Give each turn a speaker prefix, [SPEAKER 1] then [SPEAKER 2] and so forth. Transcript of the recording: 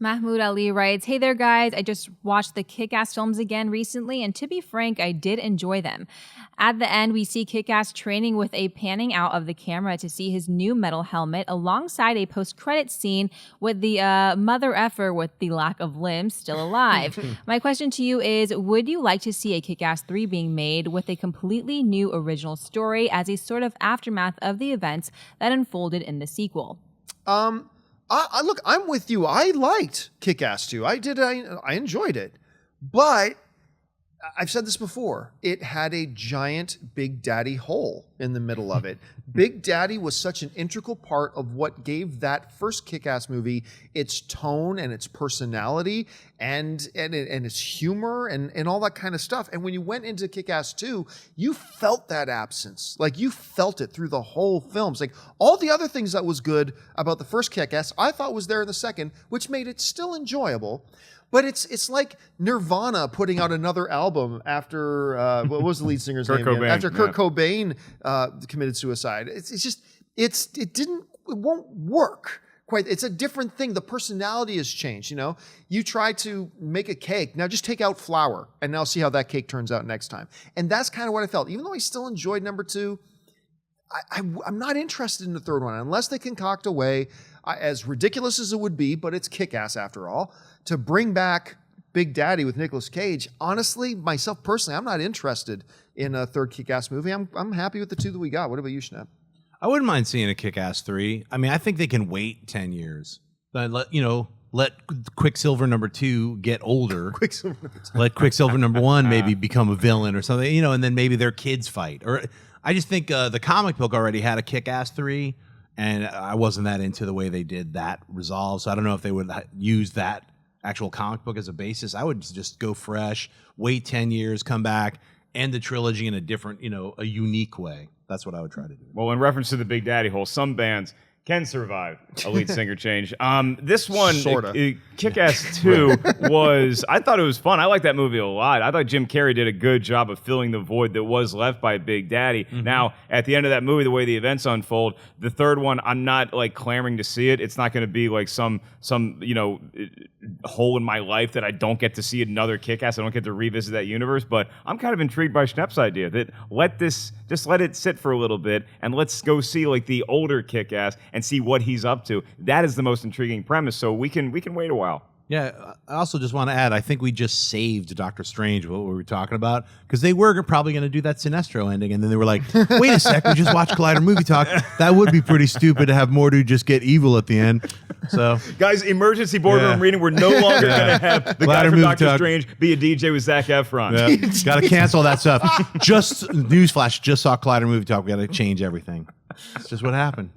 [SPEAKER 1] Mahmud Ali writes, "Hey there, guys. I just watched the Kick-Ass films again recently, and to be frank, I did enjoy them. At the end, we see Kick-Ass training with a panning out of the camera to see his new metal helmet alongside a post-credit scene with the mother effer with the lack of limbs still alive. My question to you is, would you like to see a Kick-Ass 3 being made with a completely new original story as a sort of aftermath of the events that unfolded in the sequel?"
[SPEAKER 2] Look, I'm with you. I liked Kick-Ass 2. I did. I enjoyed it. But I've said this before. It had a giant Big Daddy hole in the middle of it. Big Daddy was such an integral part of what gave that first Kick-Ass movie its tone and its personality and its humor and all that kind of stuff. And when you went into Kick-Ass 2, you felt that absence. Like, you felt it through the whole film. It's like all the other things that was good about the first Kick-Ass, I thought was there in the second, which made it still enjoyable. But it's like Nirvana putting out another album after what was the lead singer's name?
[SPEAKER 3] Cobain,
[SPEAKER 2] after Kurt Cobain committed suicide. It won't work quite. It's a different thing. The personality has changed. You know, you try to make a cake. Now just take out flour and now see how that cake turns out next time. And that's kind of what I felt. Even though I still enjoyed number 2, I'm not interested in the third one unless they concoct a way, as ridiculous as it would be, but it's Kick-Ass after all, to bring back Big Daddy with Nicolas Cage. Honestly, myself personally, I'm not interested in a third Kick-Ass movie. I'm happy with the 2 that we got. What about you, Schnapp?
[SPEAKER 4] I wouldn't mind seeing a Kick-Ass 3. I mean, I think they can wait 10 years. But let Quicksilver number 2 get older.
[SPEAKER 2] Quicksilver number 2.
[SPEAKER 4] Let Quicksilver number 1 maybe become a villain or something, and then maybe their kids fight. Or I just think the comic book already had a Kick-Ass 3, and I wasn't that into the way they did that resolve. So I don't know if they would use that actual comic book as a basis. I would just go fresh, wait 10 years, come back, end the trilogy in a different, a unique way. That's what I would try to do.
[SPEAKER 3] Well, in reference to the Big Daddy hole, some bands can survive a lead singer change. This one,
[SPEAKER 2] Sorta.
[SPEAKER 3] Kick-Ass 2, I thought it was fun. I liked that movie a lot. I thought Jim Carrey did a good job of filling the void that was left by Big Daddy. Mm-hmm. Now, at the end of that movie, the way the events unfold, the third one, I'm not clamoring to see it. It's not going to be like some hole in my life that I don't get to see another Kick-Ass. I don't get to revisit that universe. But I'm kind of intrigued by Schnepp's idea that let it sit for a little bit and let's go see the older Kick-Ass and see what he's up to. That is the most intriguing premise. So we can wait a while.
[SPEAKER 4] Yeah, I also just want to add, I think we just saved Doctor Strange, what we were talking about, because they were probably going to do that Sinestro ending, and then they were like, wait a sec, we just watched Collider Movie Talk. That would be pretty stupid to have Mordo just get evil at the end. So,
[SPEAKER 3] guys, emergency boardroom reading, we're no longer going to have the guy from Doctor Strange be a DJ with Zac Efron.
[SPEAKER 4] Yeah. Got to cancel that stuff. Just, newsflash, just saw Collider Movie Talk. We got to change everything. It's just what happened.